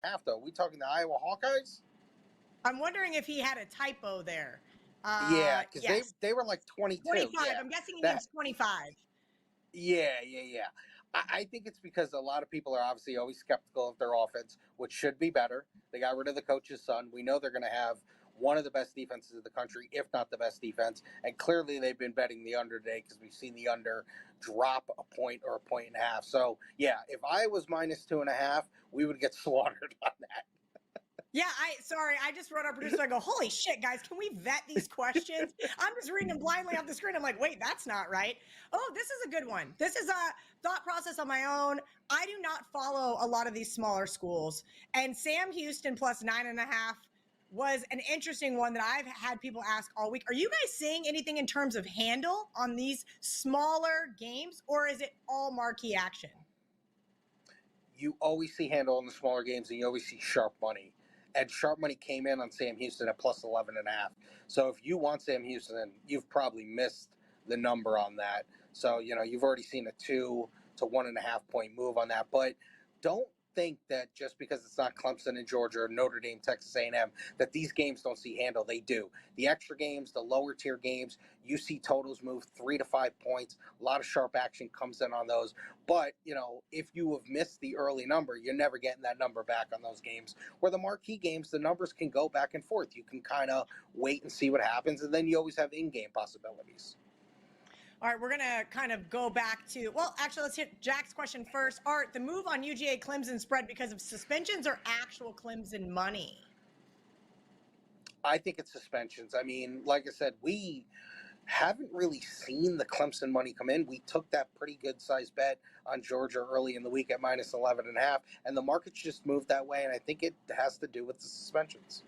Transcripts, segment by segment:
half, though. Are we talking the Iowa Hawkeyes? I'm wondering if he had a typo there. Yeah, because yes. they were like 22. 25. Yeah, I'm guessing he that means 25. Yeah. I think it's because a lot of people are obviously always skeptical of their offense, which should be better. They got rid of the coach's son. We know they're going to have one of the best defenses in the country, if not the best defense. And clearly they've been betting the under today because we've seen the under drop a point or a point and a half. So, yeah, if I was minus 2.5, we would get slaughtered on that. Yeah, I just wrote our producer. I go, holy shit, guys, can we vet these questions? I'm just reading them blindly off the screen. I'm like, wait, that's not right. Oh, this is a good one. This is a thought process on my own. I do not follow a lot of these smaller schools. And Sam Houston plus 9.5 was an interesting one that I've had people ask all week. Are you guys seeing anything in terms of handle on these smaller games, or is it all marquee action? You always see handle in the smaller games, and you always see sharp money. And sharp money came in on Sam Houston at plus 11.5. So if you want Sam Houston, you've probably missed the number on that. So, you've already seen a 2 to 1.5 point move on that. But don't think that just because it's not Clemson and Georgia or Notre Dame, Texas A&M, that these games don't see handle. They do. The extra games, the lower tier games, you see totals move 3 to 5 points. A lot of sharp action comes in on those. But, if you have missed the early number, you're never getting that number back on those games. Where the marquee games, the numbers can go back and forth. You can kind of wait and see what happens, and then you always have in-game possibilities. All right, we're going to kind of go back to, well, actually, let's hit Jack's question first. Art, the move on UGA Clemson spread because of suspensions or actual Clemson money? I think it's suspensions. I mean, like I said, we haven't really seen the Clemson money come in. We took that pretty good sized bet on Georgia early in the week at minus 11.5, and the market's just moved that way, and I think it has to do with the suspensions.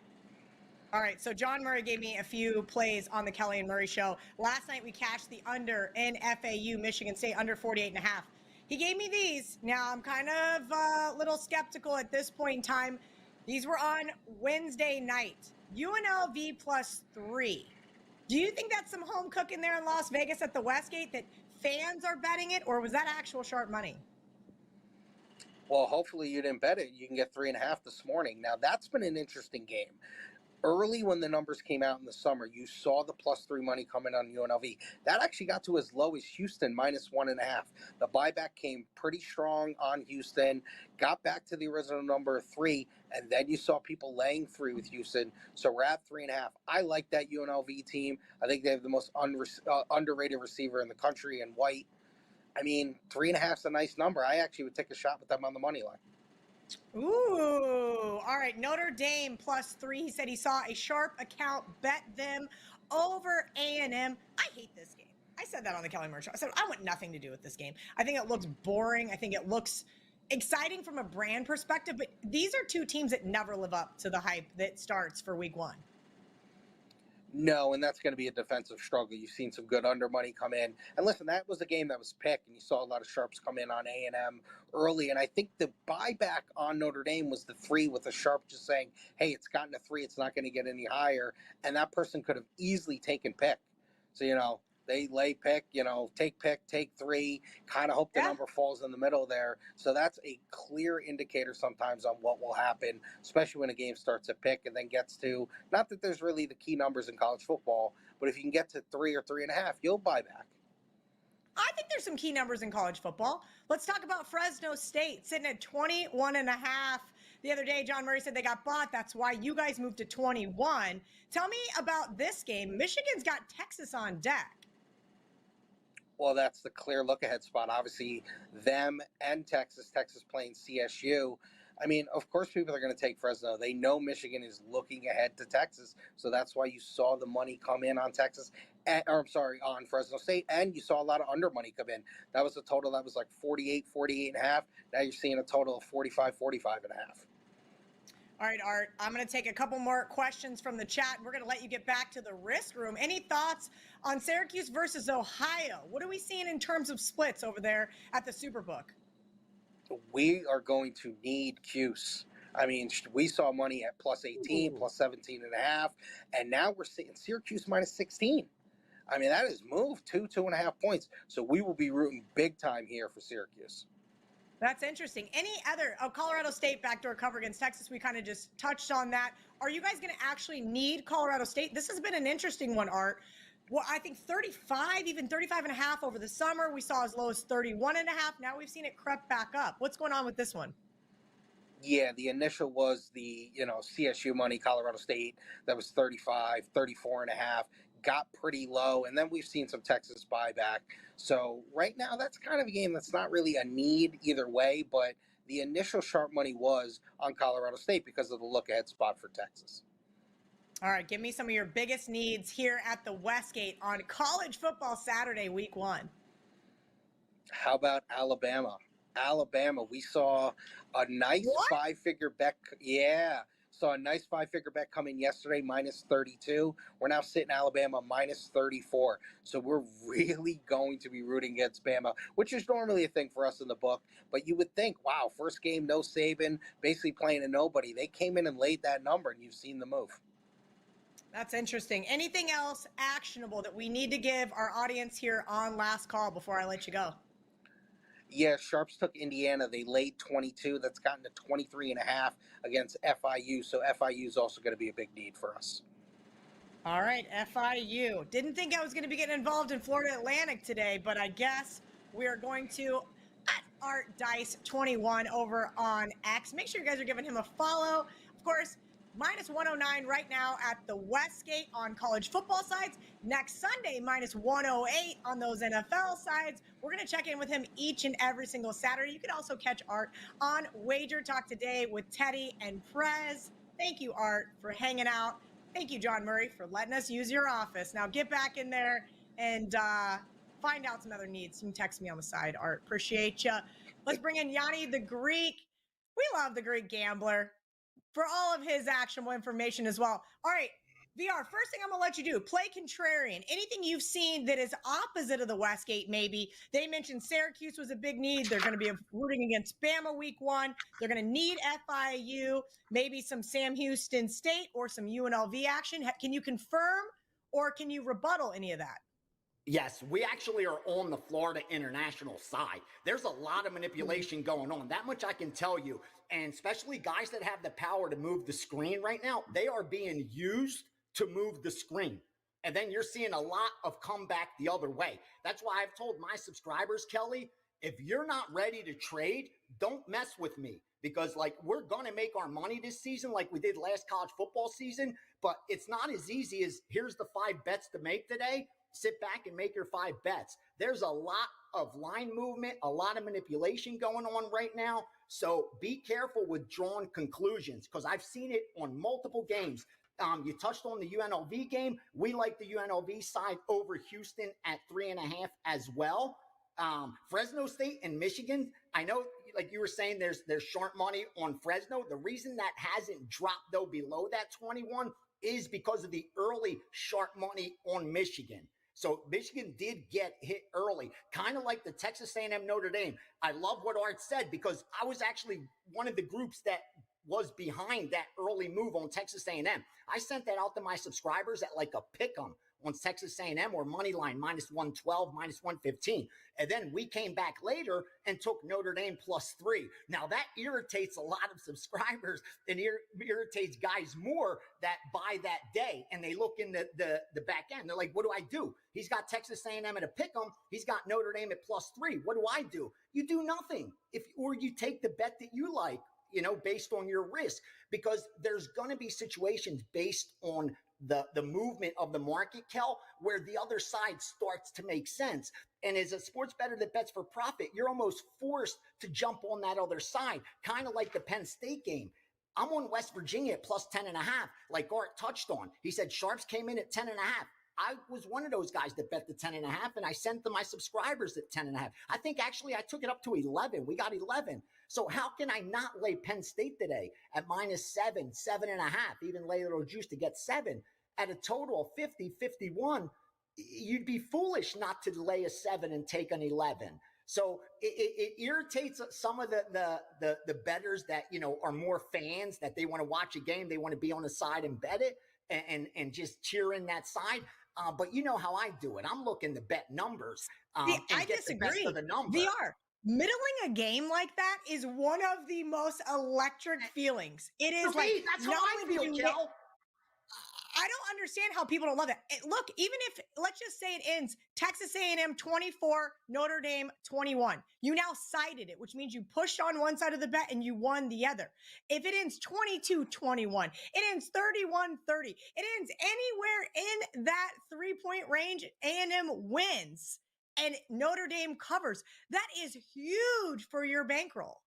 All right, so John Murray gave me a few plays on the Kelly and Murray show. Last night we cashed the under in FAU, Michigan State, under 48.5. He gave me these. Now I'm kind of a little skeptical at this point in time. These were on Wednesday night. UNLV plus 3. Do you think that's some home cooking there in Las Vegas at the Westgate that fans are betting it, or was that actual sharp money? Well, hopefully you didn't bet it. You can get 3.5 this morning. Now, that's been an interesting game. Early when the numbers came out in the summer, you saw the plus 3 money coming on UNLV. That actually got to as low as Houston minus 1.5. The buyback came pretty strong on Houston, got back to the original number 3, and then you saw people laying 3 with Houston. So we're at 3.5. I like that UNLV team. I think they have the most underrated receiver in the country in White. I mean, 3.5 is a nice number. I actually would take a shot with them on the money line. Ooh, all right. Notre Dame plus 3. He said he saw a sharp account bet them over A&M. I hate this game. I said that on the Kelly Murray show. I said I want nothing to do with this game. I think it looks boring. I think it looks exciting from a brand perspective, but these are two teams that never live up to the hype that starts for week 1. No, and that's going to be a defensive struggle. You've seen some good under money come in. And listen, that was a game that was picked, and you saw a lot of sharps come in on A&M early. And I think the buyback on Notre Dame was the 3 with a sharp just saying, hey, it's gotten a 3. It's not going to get any higher. And that person could have easily taken pick. So, they lay pick, take pick, take 3, kind of hope the number falls in the middle there. So that's a clear indicator sometimes on what will happen, especially when a game starts at pick and then gets to, not that there's really the key numbers in college football, but if you can get to 3 or 3.5, you'll buy back. I think there's some key numbers in college football. Let's talk about Fresno State sitting at 21.5. The other day, John Murray said they got bought. That's why you guys moved to 21. Tell me about this game. Michigan's got Texas on deck. Well, that's the clear look-ahead spot. Obviously, them and Texas playing CSU. I mean, of course people are going to take Fresno. They know Michigan is looking ahead to Texas, so that's why you saw the money come in on on Fresno State, and you saw a lot of under money come in. That was a total that was like 48.5. Now you're seeing a total of 45.5. All right, Art, I'm going to take a couple more questions from the chat. We're going to let you get back to the risk room. Any thoughts on Syracuse versus Ohio? What are we seeing in terms of splits over there at the Superbook? We are going to need Cuse. I mean, we saw money at plus 18, plus 17.5, and now we're seeing Syracuse minus 16. I mean, that has moved 2.5 points. So we will be rooting big time here for Syracuse. That's interesting. Any other Colorado State backdoor cover against Texas? We kind of just touched on that. Are you guys going to actually need Colorado State? This has been an interesting one, Art. Well, I think 35, even 35 and a half over the summer. We saw as low as 31 and a half. Now we've seen it crept back up. What's going on with this one? Yeah, the initial was the, CSU money, Colorado State, that was 35, 34 and a half, got pretty low, and then we've seen some Texas buyback. So right now, that's kind of a game that's not really a need either way, but the initial sharp money was on Colorado State because of the look-ahead spot for Texas. All right, give me some of your biggest needs here at the Westgate on college football Saturday, week 1. How about Alabama? Alabama, we saw a nice five-figure bet. Yeah, saw a nice five-figure bet come in yesterday, minus 32. We're now sitting Alabama minus 34. So we're really going to be rooting against Bama, which is normally a thing for us in the book. But you would think, wow, first game, no Saban, basically playing a nobody. They came in and laid that number, and you've seen the move. That's interesting. Anything else actionable that we need to give our audience here on Last Call before I let you go? Yeah, Sharps took Indiana. They laid 22. That's gotten to 23 and a half against FIU. So FIU is also going to be a big need for us. All right, FIU. Didn't think I was going to be getting involved in Florida Atlantic today, but I guess we're going to at Art Dice 21 over on X. Make sure you guys are giving him a follow. Of course, minus 109 right now at the Westgate on college football sides. Next Sunday, minus 108 on those NFL sides. We're going to check in with him each and every single Saturday. You can also catch Art on WagerTalk today with Teddy and Prez. Thank you, Art, for hanging out. Thank you, John Murray, for letting us use your office. Now get back in there and find out some other needs. You can text me on the side, Art. Appreciate you. Let's bring in Gianni the Greek. We love the Greek Gambler for all of his actionable information as well. All right, VR, first thing I'm going to let you do, play contrarian. Anything you've seen that is opposite of the Westgate, maybe. They mentioned Syracuse was a big need. They're going to be rooting against Bama week 1. They're going to need FIU, maybe some Sam Houston State or some UNLV action. Can you confirm or can you rebuttal any of that? Yes, we actually are on the Florida International side. There's a lot of manipulation going on. That much I can tell you. And especially guys that have the power to move the screen right now, they are being used to move the screen. And then you're seeing a lot of comeback the other way. That's why I've told my subscribers, Kelly, if you're not ready to trade, don't mess with me. Because we're going to make our money this season like we did last college football season. But it's not as easy as here's the 5 bets to make today. Sit back and make your 5 bets. There's a lot of line movement, a lot of manipulation going on right now. So be careful with drawn conclusions because I've seen it on multiple games. You touched on the UNLV game. We like the UNLV side over Houston at 3.5 as well. Fresno State and Michigan, I know, like you were saying, there's sharp money on Fresno. The reason that hasn't dropped, though, below that 21 is because of the early sharp money on Michigan. So Michigan did get hit early, kind of like the Texas A&M Notre Dame. I love what Art said because I was actually one of the groups that was behind that early move on Texas A&M. I sent that out to my subscribers at like a pick'em on Texas A&M or money line minus 112, minus 115. And then we came back later and took Notre Dame +3. Now that irritates a lot of subscribers and irritates guys more that buy that day and they look in the back end. They're like, what do I do? He's got Texas A&M at a pick'em. He's got Notre Dame at +3. What do I do? You do nothing. Or you take the bet that you like, based on your risk, because there's going to be situations based on the movement of the market, Kel, where the other side starts to make sense. And as a sports bettor that bets for profit, you're almost forced to jump on that other side, kind of like the Penn State game. I'm on West Virginia at +10.5, like Art touched on. He said Sharps came in at 10.5. I was one of those guys that bet the 10.5, and I sent to my subscribers at 10.5. I think actually I took it up to 11. We got 11. So how can I not lay Penn State today at -7, 7.5, even lay a little juice to get 7 at a total of 50, 51? You'd be foolish not to lay a 7 and take an 11. So it irritates some of the bettors that, are more fans, that they want to watch a game. They want to be on the side and bet it and just cheer in that side. But you know how I do it. I'm looking to bet numbers I disagree. The best of the number. VR. Middling a game like that is one of the most electric feelings. It is like, that's how not I only feel, do you Kel. I don't understand how people don't love it. Look, even if, let's just say it ends Texas A&M 24, Notre Dame 21. You now sided it, which means you pushed on one side of the bet and you won the other. If it ends 22-21, it ends 31-30, it ends anywhere in that 3-point range, A&M wins and Notre Dame covers. That is huge for your bankroll.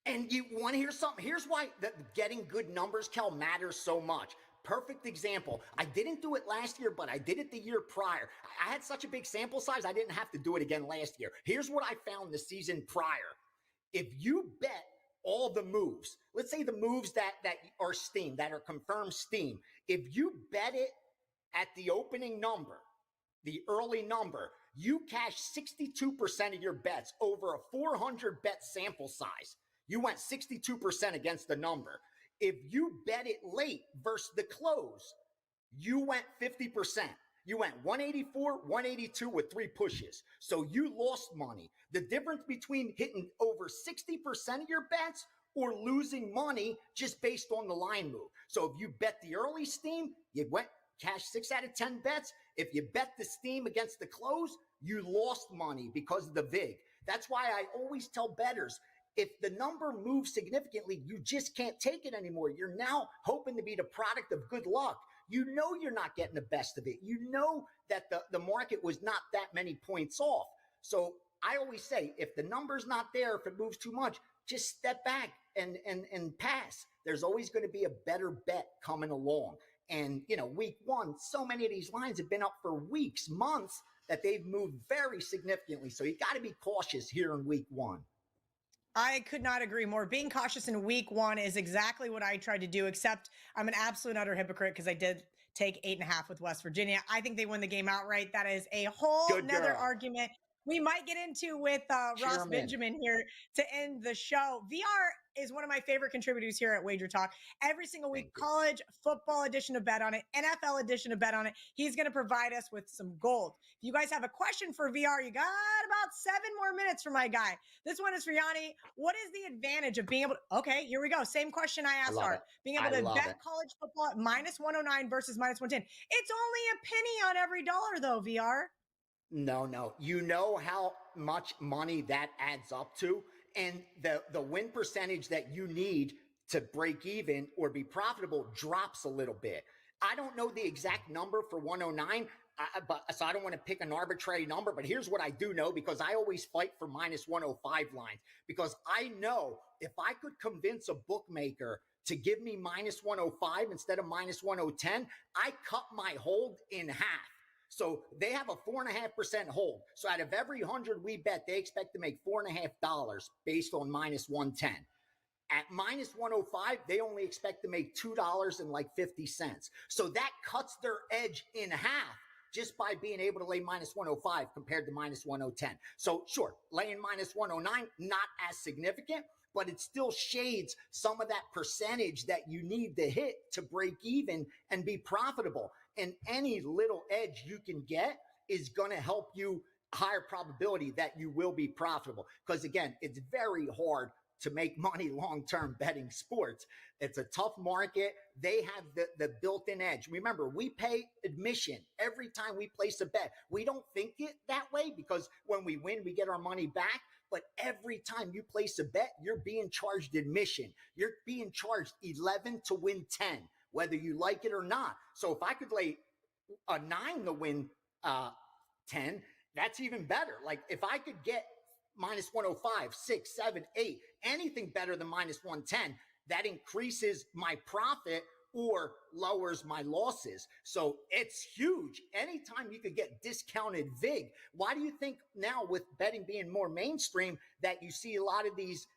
And you want to hear something? Here's why getting good numbers, Kel, matters so much. Perfect example. I didn't do it last year, but I did it the year prior. I had such a big sample size, I didn't have to do it again last year. Here's what I found the season prior. If you bet all the moves, let's say the moves that are steam, that are confirmed steam, if you bet it at the opening number, the early number, you cash 62% of your bets over a 400 bet sample size. You went 62% against the number. If you bet it late versus the close, you went 50%. You went 184, 182 with 3 pushes. So you lost money. The difference between hitting over 60% of your bets or losing money just based on the line move. So if you bet the early steam, you went cash 6 out of 10 bets. If you bet the steam against the close, you lost money because of the VIG. That's why I always tell bettors, if the number moves significantly, you just can't take it anymore. You're now hoping to be the product of good luck. You know you're not getting the best of it. You know that the market was not that many points off. So I always say, if the number's not there, if it moves too much, just step back and pass. There's always going to be a better bet coming along. And, week one, so many of these lines have been up for weeks, months, that they've moved very significantly. So you got to be cautious here in week one. I could not agree more. Being cautious in week one is exactly what I tried to do, except I'm an absolute utter hypocrite because I did take 8.5 with West Virginia. I think they won the game outright. That is a whole nother argument we might get into with Ross Benjamin here to end the show. VR is one of my favorite contributors here at WagerTalk. Every single week, college football edition to bet on it, NFL edition to bet on it. He's going to provide us with some gold. If you guys have a question for VR, you got about 7 more minutes for my guy. This one is for Gianni. What is the advantage of being able to, okay, here we go. Same question I asked Art. Being able to bet college football at -109 versus -110. It's only a penny on every dollar though, VR. No. You know how much money that adds up to? And the win percentage that you need to break even or be profitable drops a little bit. I don't know the exact number for 109, so I don't want to pick an arbitrary number, but here's what I do know, because I always fight for -105 lines, because I know if I could convince a bookmaker to give me -105 instead of -110, I cut my hold in half. So they have a 4.5% hold. So out of every 100 we bet, they expect to make $4.50 based on -110. At -105, they only expect to make $2.50. So that cuts their edge in half just by being able to lay -105 compared to -110. So sure, laying -109, not as significant, but it still shades some of that percentage that you need to hit to break even and be profitable. And any little edge you can get is going to help you higher probability that you will be profitable. Because again, it's very hard to make money long-term betting sports. It's a tough market. They have the built-in edge. Remember, we pay admission every time we place a bet. We don't think it that way because when we win, we get our money back. But every time you place a bet, you're being charged admission. You're being charged 11 to win 10, whether you like it or not. So if I could lay a 9 to win 10, that's even better. Like if I could get -105, 6, 7, 8, anything better than -110, that increases my profit or lowers my losses. So it's huge. Anytime you could get discounted VIG. Why do you think now with betting being more mainstream that you see a lot of these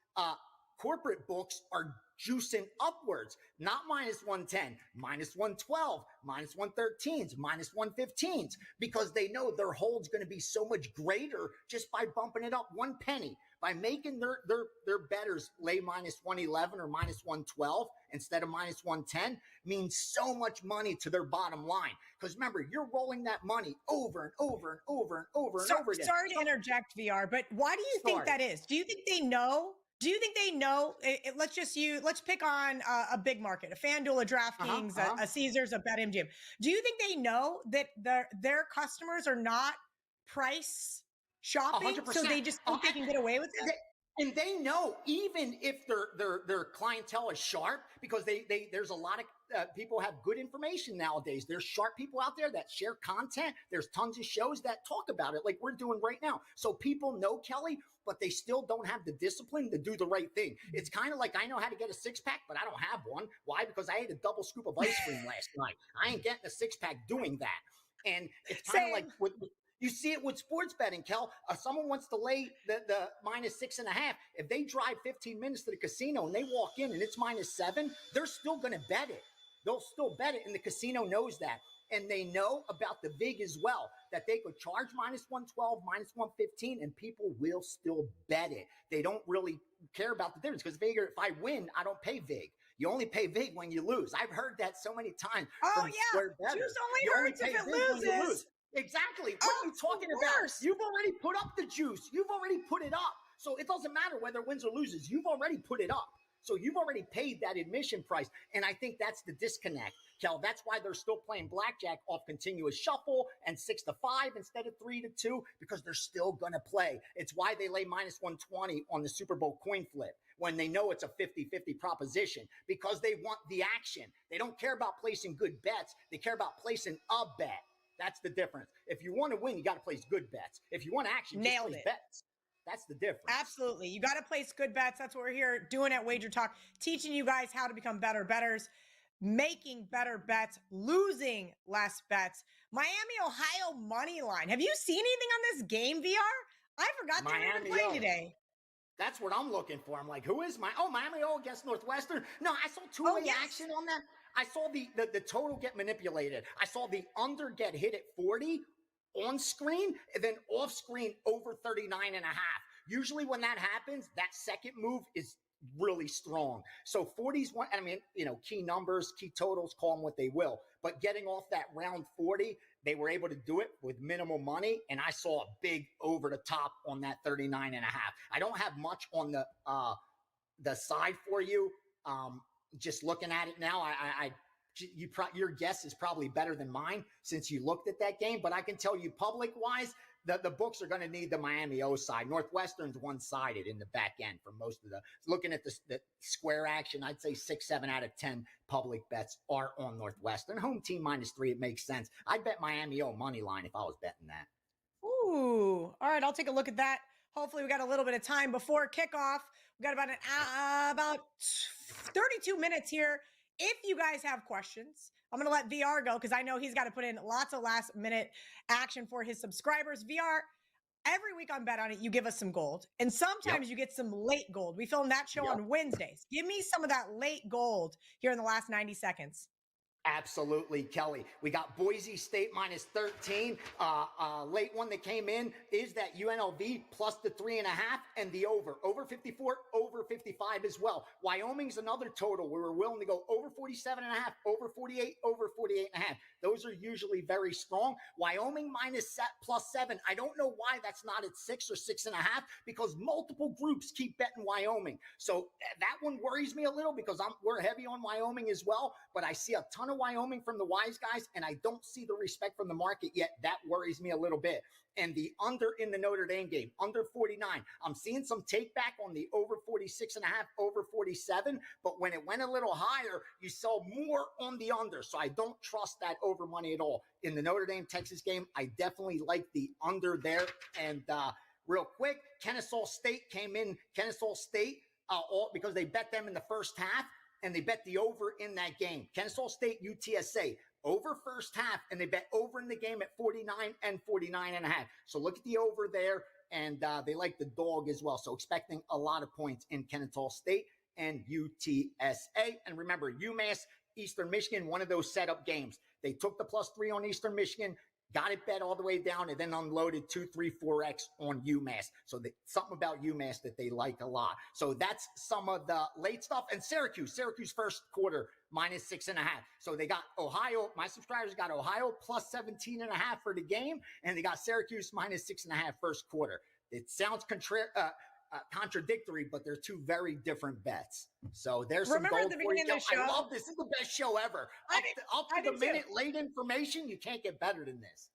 corporate books are juicing upwards, not -110, -112, -113s, -115s, because they know their hold's going to be so much greater just by bumping it up 1 penny. By making their bettors lay minus 111 or minus 112 instead of minus 110 means so much money to their bottom line. Because remember, you're rolling that money over and over and over and over and over again. Sorry to interject, VR, but why do you think that is? Do you think they know? Do you think they know? Let's pick on a big market, a FanDuel, a DraftKings, a Caesars, a BetMGM. Do you think they know that their customers are not price shopping, 100%. so they just think they can get away with it? And they know, even if their clientele is sharp, because there's a lot of people have good information nowadays. There's sharp people out there that share content. There's tons of shows that talk about it, like we're doing right now. So people know, Kelly, but they still don't have the discipline to do the right thing. It's kind of like, I know how to get a six-pack, but I don't have one. Why? Because I ate a double scoop of ice cream last night. I ain't getting a six-pack doing that. And it's kind of like you see it with sports betting, Kel. Someone wants to lay the minus 6.5. If they drive 15 minutes to the casino and they walk in and it's minus 7, they're still going to bet it. They'll still bet it, and the casino knows that. And they know about the VIG as well, that they could charge minus 112, minus 115, and people will still bet it. They don't really care about the difference, because if I win, I don't pay VIG. You only pay VIG when you lose. I've heard that so many times. Oh, yeah. Juice only hurts if it loses. Exactly. What are you talking about? You've already put up the juice. You've already put it up. So it doesn't matter whether it wins or loses. You've already put it up. So you've already paid that admission price. And I think that's the disconnect, Kel. That's why they're still playing blackjack off continuous shuffle and 6-5 instead of 3-2, because they're still going to play. It's why they lay minus 120 on the Super Bowl coin flip when they know it's a 50-50 proposition, because they want the action. They don't care about placing good bets. They care about placing a bet. That's the difference. If you want to win, you got to place good bets. If you want action, just place bets. That's the difference. Absolutely. You got to place good bets. That's what we're here doing at WagerTalk, teaching you guys how to become better bettors, making better bets, losing less bets. Miami, Ohio money line. Have you seen anything on this game, VR? I forgot they were even playing today. That's what I'm looking for. I'm like, who is Miami against Northwestern? No, I saw two-way action on that. I saw the total get manipulated. I saw the under get hit at 40 on screen, and then off screen over 39.5. Usually when that happens, that second move is really strong. So 40's one, I mean, key numbers, key totals, call them what they will. But getting off that round 40, they were able to do it with minimal money. And I saw a big over the top on that 39.5. I don't have much on the side for you. Just looking at it now, your guess is probably better than mine since you looked at that game. But I can tell you, public-wise, the books are going to need the Miami O side. Northwestern's one-sided in the back end for most of looking at the square action, I'd say 6-7 out of 10 public bets are on Northwestern. Home team -3, it makes sense. I'd bet Miami O money line if I was betting that. Ooh, all right, I'll take a look at that. Hopefully we got a little bit of time before kickoff. We got about 32 minutes here. If you guys have questions, I'm going to let VR go because I know he's got to put in lots of last minute action for his subscribers. VR, every week on Bet On It, you give us some gold, and sometimes you get some late gold. We film that show on Wednesdays. Give me some of that late gold here in the last 90 seconds. Absolutely, Kelly. We got Boise State -13. Late one that came in is that UNLV plus the 3.5 and the over 54, over 55 as well. Wyoming's another total. We were willing to go over 47.5, over 48, over 48.5. Those are usually very strong. Wyoming +7. I don't know why that's not at 6 or 6.5, because multiple groups keep betting Wyoming. So that one worries me a little because we're heavy on Wyoming as well, but I see a ton of Wyoming from the wise guys, and I don't see the respect from the market yet. That worries me a little bit. And the under in the Notre Dame game, under 49. I'm seeing some take back on the over 46.5, over 47. But when it went a little higher, you saw more on the under. So I don't trust that over money at all. In the Notre Dame Texas game, I definitely like the under there. And real quick, Kennesaw State came in. Kennesaw State, because they bet them in the first half, and they bet the over in that game. Kennesaw State, UTSA, over first half, and they bet over in the game at 49 and 49.5. So look at the over there, and they like the dog as well. So expecting a lot of points in Kennesaw State and UTSA. And remember, UMass, Eastern Michigan, one of those setup games. They took the +3 on Eastern Michigan. got it bet all the way down, and then unloaded 2, 3, 4x on UMass. So something about UMass that they like a lot. So that's some of the late stuff. And Syracuse first quarter -6.5. So they got Ohio. My subscribers got Ohio plus 17.5 for the game, and they got Syracuse -6.5 first quarter. It sounds contradictory, but they're two very different bets. So there's some gold for you. I love this. This is the best show ever. Up to the minute late information, you can't get better than this.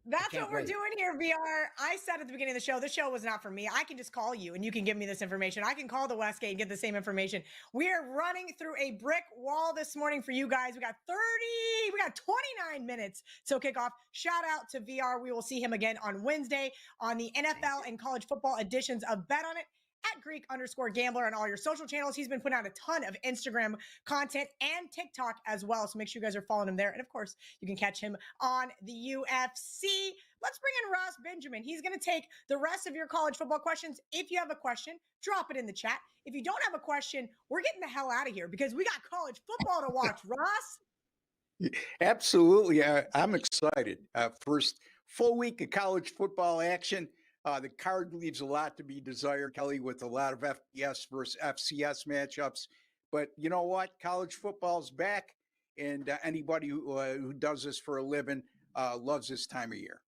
That's what we're doing here, VR. I said at the beginning of the show was not for me. I can just call you and you can give me this information. I can call the Westgate and get the same information. We are running through a brick wall this morning for you guys. We got 29 minutes till kickoff. Shout out to VR. We will see him again on Wednesday on the NFL and college football editions of Bet On It. At Greek_Gambler on all your social channels. He's been putting out a ton of Instagram content and TikTok as well. So make sure you guys are following him there. And of course, you can catch him on the UFC. Let's bring in Ross Benjamin. He's going to take the rest of your college football questions. If you have a question, drop it in the chat. If you don't have a question, we're getting the hell out of here because we got college football to watch. Ross? Absolutely. I'm excited. First full week of college football action. The card leaves a lot to be desired, Kelly, with a lot of FBS versus FCS matchups. But you know what? College football's back, and anybody who does this for a living loves this time of year.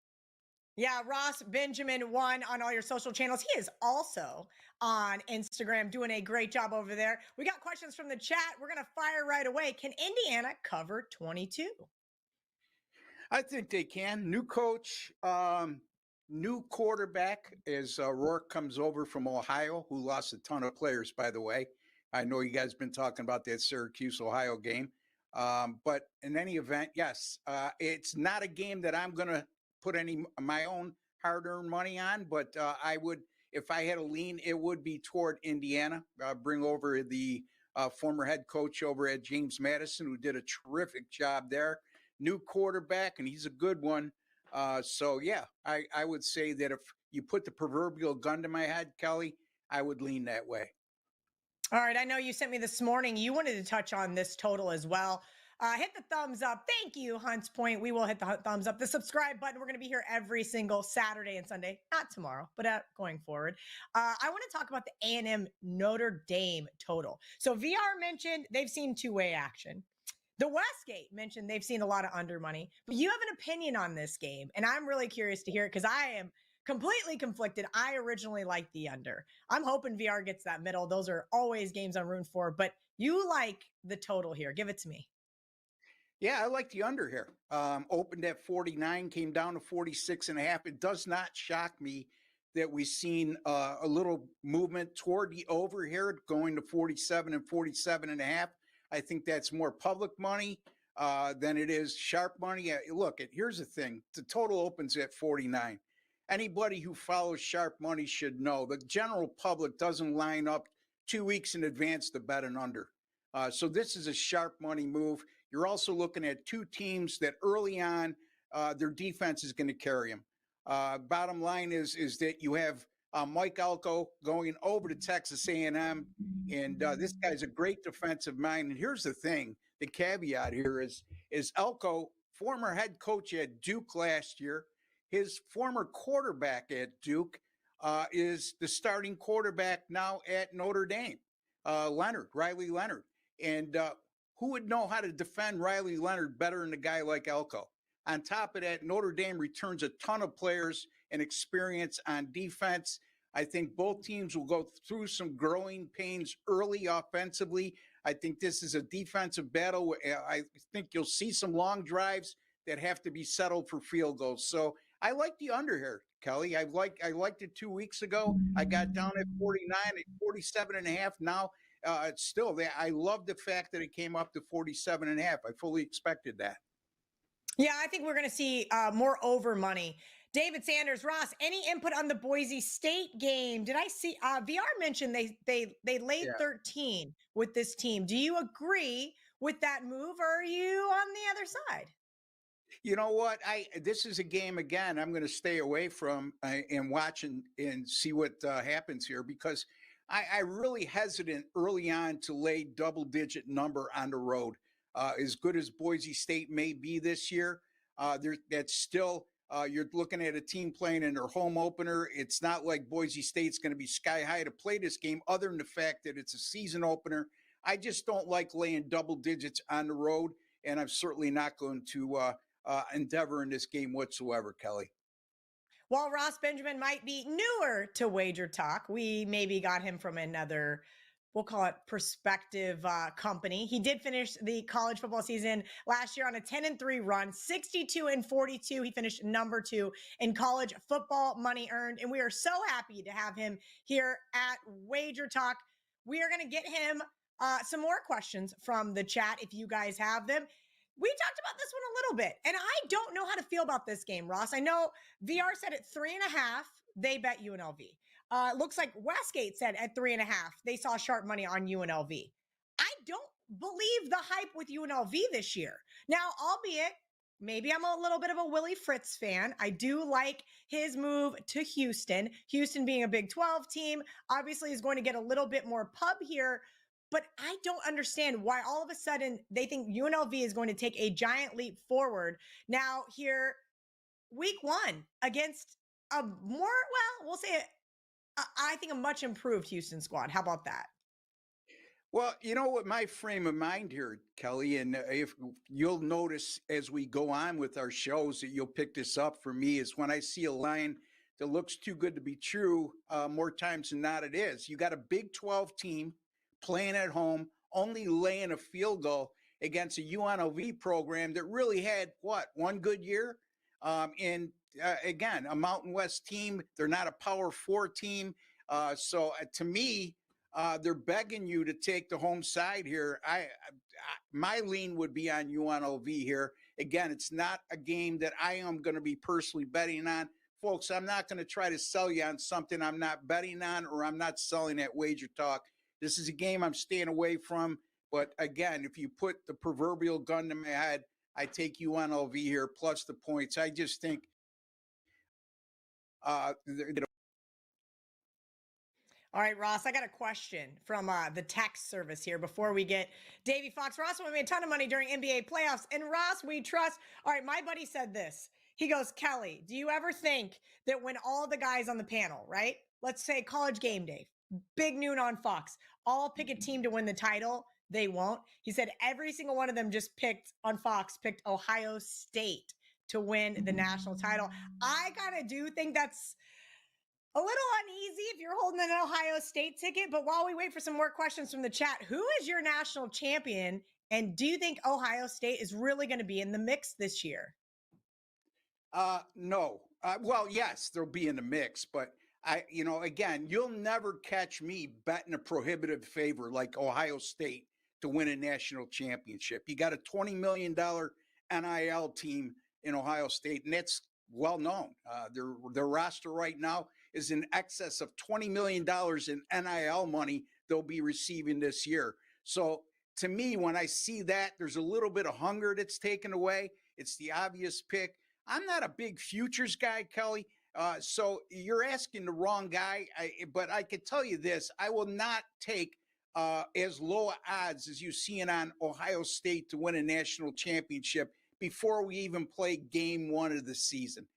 Yeah, Ross Benjamin 1 on all your social channels. He is also on Instagram doing a great job over there. We got questions from the chat. We're going to fire right away. Can Indiana cover 22? I think they can. New coach. New quarterback as Rourke comes over from Ohio, who lost a ton of players, by the way. I know you guys been talking about that Syracuse-Ohio game. But in any event, yes, it's not a game that I'm going to put my own hard-earned money on, but I would, if I had a lean, it would be toward Indiana. Bring over the former head coach over at James Madison, who did a terrific job there. New quarterback, and he's a good one. So, yeah, I would say that if you put the proverbial gun to my head, Kelly, I would lean that way. All right. I know you sent me this morning. You wanted to touch on this total as well. Hit the thumbs up. Thank you, Hunts Point. We will hit the thumbs up. The subscribe button. We're going to be here every single Saturday and Sunday. Not tomorrow, but going forward. I want to talk about the A&M Notre Dame total. So VR mentioned they've seen two-way action. The Westgate mentioned they've seen a lot of under money, but you have an opinion on this game, and I'm really curious to hear it because I am completely conflicted. I originally liked the under. I'm hoping VR gets that middle. Those are always games I'm rooting for, but you like the total here. Give it to me. Yeah, I like the under here. Opened at 49, came down to 46.5. It does not shock me that we've seen a little movement toward the over here, going to 47 and 47.5. I think that's more public money than it is sharp money. Look, here's the thing. The total opens at 49. Anybody who follows sharp money should know the general public doesn't line up 2 weeks in advance to bet an under. So this is a sharp money move. You're also looking at two teams that early on, their defense is going to carry them. Bottom line is that you have Mike Elko going over to Texas A&M, and this guy's a great defensive mind. And here's the thing, the caveat here is Elko, former head coach at Duke last year, his former quarterback at Duke is the starting quarterback now at Notre Dame, Riley Leonard. And who would know how to defend Riley Leonard better than a guy like Elko? On top of that, Notre Dame returns a ton of players and experience on defense. I think both teams will go through some growing pains early offensively. I think this is a defensive battle. I think you'll see some long drives that have to be settled for field goals. So I like the under here, Kelly. I liked it 2 weeks ago. I got down at 49, at 47.5. Now it's still there. I love the fact that it came up to 47.5. I fully expected that. Yeah, I think we're going to see more over money. David Sanders, Ross, any input on the Boise State game? Did I see VR mentioned they laid 13 with this team? Do you agree with that move, or are you on the other side? You know what? This is a game, again, I'm going to stay away from and watch and see what happens here, because I really hesitant early on to lay double-digit number on the road. As good as Boise State may be this year, That's still you're looking at a team playing in their home opener. It's not like Boise State's going to be sky high to play this game, other than the fact that it's a season opener. I just don't like laying double digits on the road, and I'm certainly not going to endeavor in this game whatsoever, Kelly. While Ross Benjamin might be newer to Wager Talk, we maybe got him from another, we'll call it perspective company. He did finish the college football season last year on a 10-3 run, 62-42. He finished number 2 in college football money earned. And we are so happy to have him here at Wager Talk. We are going to get him some more questions from the chat if you guys have them. We talked about this one a little bit, and I don't know how to feel about this game, Ross. I know VR said at 3.5, they bet UNLV. Looks like Westgate said at 3.5, they saw sharp money on UNLV. I don't believe the hype with UNLV this year. Now, albeit, maybe I'm a little bit of a Willie Fritz fan. I do like his move to Houston. Houston being a Big 12 team, obviously is going to get a little bit more pub here. But I don't understand why all of a sudden they think UNLV is going to take a giant leap forward now here week 1 against a more, well, we'll say I think a much improved Houston squad. How about that? Well, you know what my frame of mind here, Kelly, and if you'll notice as we go on with our shows that you'll pick this up for me, is when I see a line that looks too good to be true, more times than not it is. You got a Big 12 team playing at home, only laying a field goal against a UNLV program that really had, one good year? And again, a Mountain West team. They're not a Power 4 team. So to me, they're begging you to take the home side here. My lean would be on UNLV here. Again, it's not a game that I am going to be personally betting on. Folks, I'm not going to try to sell you on something I'm not betting on or I'm not selling at Wager Talk. This is a game I'm staying away from. But again, if you put the proverbial gun to my head, I take UNLV here plus the points. I just think All right, Ross, I got a question from the text service here before we get Davey Fox. Ross, we made a ton of money during NBA playoffs, and Ross, we trust. All right, my buddy said this. He goes, Kelly, do you ever think that when all the guys on the panel, right, let's say College Game Day, big noon on Fox, all pick a team to win the title, they won't? He said every single one of them just picked on Fox, picked Ohio State to win the national title. I kind of do think that's a little uneasy if you're holding an Ohio State ticket. But while we wait for some more questions from the chat, who is your national champion? And do you think Ohio State is really going to be in the mix this year? No. Well, yes, they'll be in the mix, but again, you'll never catch me betting a prohibitive favor like Ohio State to win a national championship. You got a $20 million NIL team in Ohio State, and that's well known. Their roster right now is in excess of $20 million in NIL money they'll be receiving this year. So to me, when I see that, there's a little bit of hunger that's taken away. It's the obvious pick. I'm not a big futures guy, Kelly. So you're asking the wrong guy. But I can tell you this, I will not take as low odds as you see it on Ohio State to win a national championship before we even play game 1 of the season.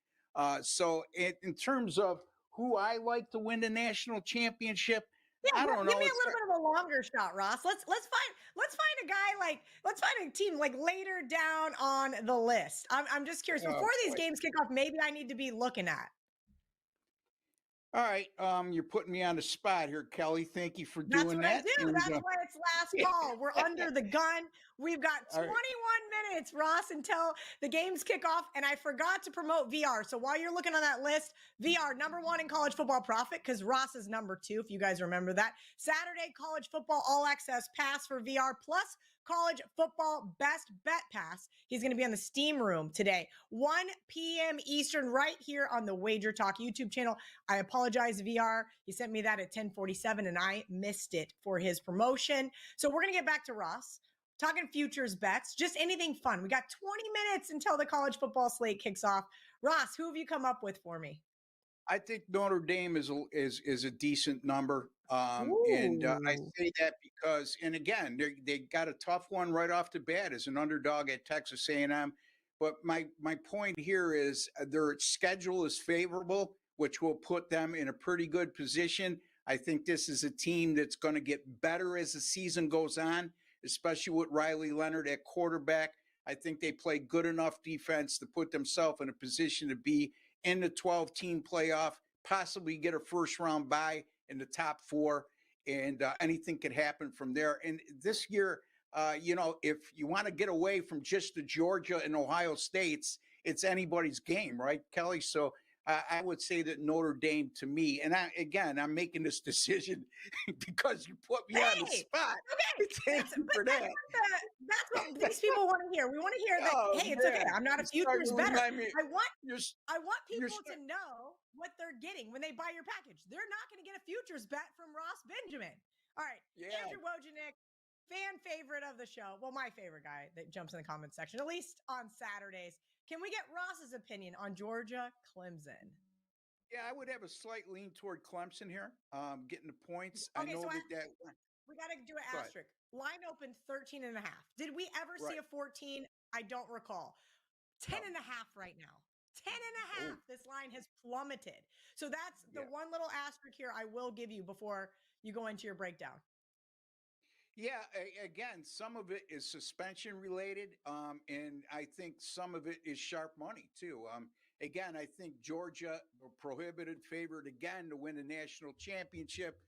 So in terms of who I like to win the national championship, yeah, I don't know. Give me a little bit of a longer shot, Ross. Let's find a guy let's find a team like later down on the list. I'm just curious. Before these games kick off, maybe I need to be looking at. All right, you're putting me on the spot here, Kelly. Thank you for doing that. That's what I do. That's why it's last call. We're under the gun. We've got 21 minutes, Ross, until the games kick off. And I forgot to promote VR. So while you're looking on that list, VR, number 1 in college football profit, because Ross is number 2, if you guys remember that. Saturday college football all access pass for VR, plus college football best bet pass. He's going to be on the Steam Room today, 1 p.m. Eastern, right here on the Wager Talk YouTube channel. I apologize, VR. He sent me that at 10:47, and I missed it for his promotion. So we're going to get back to Ross, talking futures bets, just anything fun. We got 20 minutes until the college football slate kicks off. Ross, who have you come up with for me? I think Notre Dame is a decent number. And I say that because, and again, they got a tough one right off the bat as an underdog at Texas A&M. But my point here is their schedule is favorable, which will put them in a pretty good position. I think this is a team that's going to get better as the season goes on, especially with Riley Leonard at quarterback. I think they play good enough defense to put themselves in a position to be in the 12-team playoff, possibly get a first round bye in the top four, and anything could happen from there. And this year, if you want to get away from just the Georgia and Ohio States, it's anybody's game, right, Kelly? So I would say that Notre Dame to me, and I'm making this decision because you put me on the spot. Okay. Thank you for that. That's what these people want to hear. We want to hear that, hey, it's okay. I'm not a futures better. I want people to know what they're getting when they buy your package. They're not going to get a futures bet from Ross Benjamin. All right. Yeah. Andrew Wojcik, fan favorite of the show. Well, my favorite guy that jumps in the comments section, at least on Saturdays. Can we get Ross's opinion on Georgia Clemson? Yeah, I would have a slight lean toward Clemson here, getting the points. Okay, I know that we got to do an asterisk. Line open 13.5. Did we ever see a 14? I don't recall. 10.5 right now. 10.5. This line has plummeted. So that's the one little asterisk here I will give you before you go into your breakdown. Yeah, again, some of it is suspension related, and I think some of it is sharp money too. Again, I think Georgia prohibited favored again to win a national championship,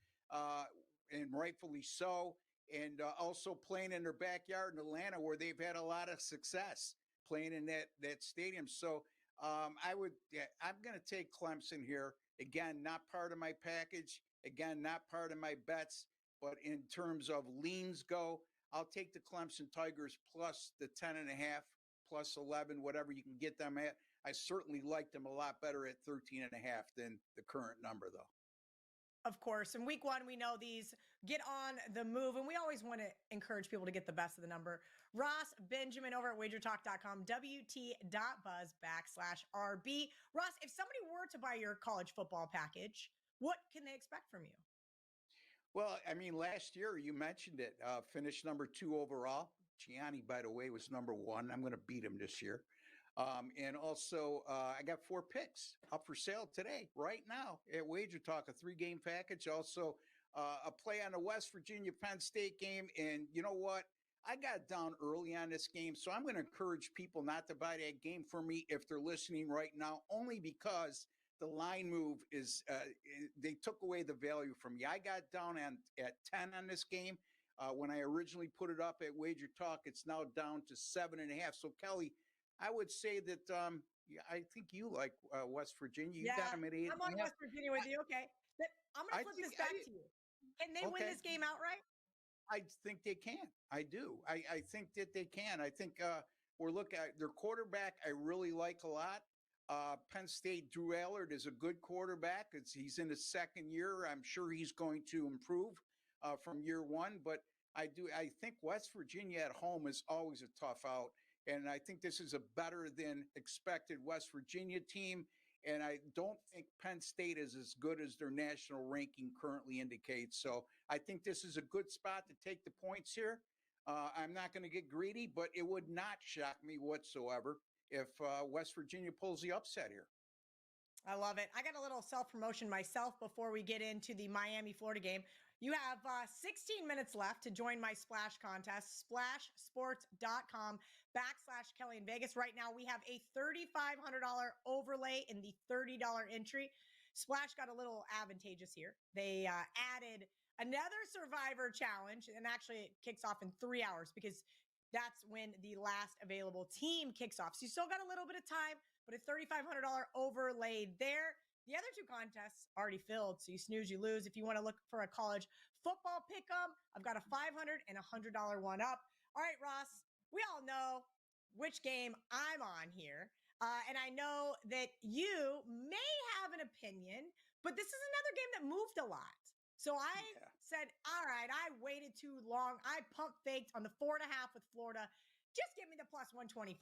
and rightfully so. And also playing in their backyard in Atlanta, where they've had a lot of success playing in that stadium. So I'm going to take Clemson here. Again, not part of my package. Again, not part of my bets. But in terms of leans go, I'll take the Clemson Tigers plus the 10.5, plus 11, whatever you can get them at. I certainly like them a lot better at 13.5 than the current number, though. Of course. In week one, we know these get on the move, and we always want to encourage people to get the best of the number. Ross Benjamin over at WagerTalk.com, WT.buzz/RB. Ross, if somebody were to buy your college football package, what can they expect from you? Well, I mean, last year you mentioned it, finished number 2 overall. Gianni, by the way, was number 1. I'm going to beat him this year. And also, I got 4 picks up for sale today, right now at Wager Talk, a 3-game package. Also, a play on the West Virginia Penn State game. And you know what? I got down early on this game, so I'm going to encourage people not to buy that game for me if they're listening right now, only because the line move is they took away the value from me. I got down at 10 on this game. When I originally put it up at Wager Talk, it's now down to 7.5. So Kelly, I would say that I think you like West Virginia. You got them at 8. I'm on West Virginia with you. Okay. I'm going to flip this back to you. Can they win this game outright? I think they can. I do. I think that they can. I think we're looking at their quarterback. I really like a lot. Penn State, Drew Allard is a good quarterback. He's in his second year. I'm sure he's going to improve from year one. But I think West Virginia at home is always a tough out. And I think this is a better than expected West Virginia team. And I don't think Penn State is as good as their national ranking currently indicates. So I think this is a good spot to take the points here. I'm not going to get greedy, but it would not shock me whatsoever if West Virginia pulls the upset here. I love it. I got a little self-promotion myself before we get into the Miami-Florida game. You have 16 minutes left to join my Splash contest, splashsports.com/KellyInVegas. Right now, we have a $3,500 overlay in the $30 entry. Splash got a little advantageous here. They added another Survivor challenge, and actually it kicks off in 3 hours because that's when the last available team kicks off. So you still got a little bit of time, but a $3,500 overlay there. The other 2 contests already filled, so you snooze, you lose. If you want to look for a college football pick'em, I've got a $500 and $100 one up. All right, Ross, we all know which game I'm on here, and I know that you may have an opinion, but this is another game that moved a lot. So I said, all right, I waited too long. I pump faked on the 4.5 with Florida. Just give me the plus 125.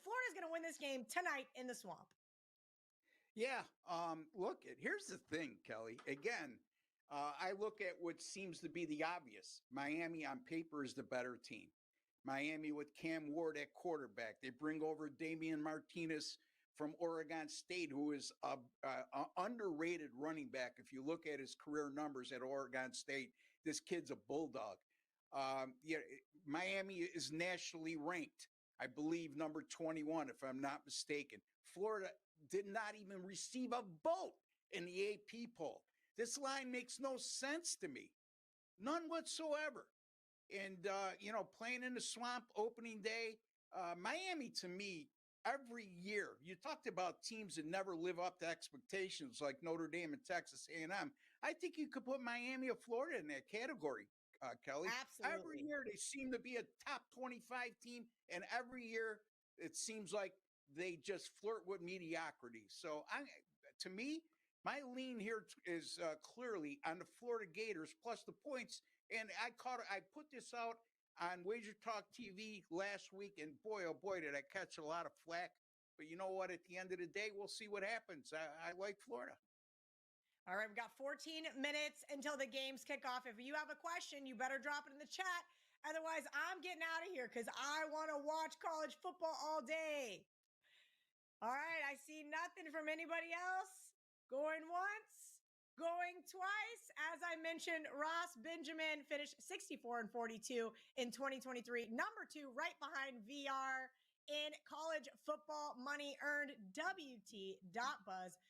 Florida's going to win this game tonight in the Swamp. Yeah. Look, here's the thing, Kelly. Again, I look at what seems to be the obvious. Miami on paper is the better team. Miami with Cam Ward at quarterback. They bring over Damian Martinez from Oregon State, who is a underrated running back. If you look at his career numbers at Oregon State, this kid's a bulldog. Yeah, Miami is nationally ranked, I believe, number 21, if I'm not mistaken. Florida did not even receive a vote in the AP poll. This line makes no sense to me, none whatsoever. And, playing in the swamp opening day, Miami to me, every year, you talked about teams that never live up to expectations like Notre Dame and Texas A&M. I think you could put Miami of Florida in that category, Kelly. Every Absolutely. year they seem to be a top 25 team, and every year it seems like they just flirt with mediocrity. So to me, my lean here is clearly on the Florida Gators plus the points. And I put this out on WagerTalk TV last week, and boy, oh boy, did I catch a lot of flack. But you know what? At the end of the day, we'll see what happens. I like Florida. All right, we've got 14 minutes until the games kick off. If you have a question, you better drop it in the chat. Otherwise, I'm getting out of here because I want to watch college football all day. All right, I see nothing from anybody else. Going once, going twice. As I mentioned, Ross Benjamin finished 64-42 in 2023. Number 2, right behind VR in college football money earned. WT.buzz/RB.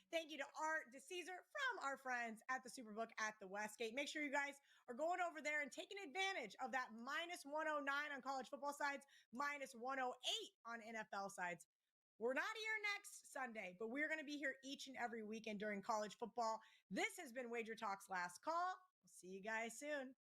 Thank you to Art DiCesare from our friends at the Superbook at the Westgate. Make sure you guys are going over there and taking advantage of that -109 on college football sides, -108 on NFL sides. We're not here next Sunday, but we're going to be here each and every weekend during college football. This has been Wager Talk's Last Call. We'll see you guys soon.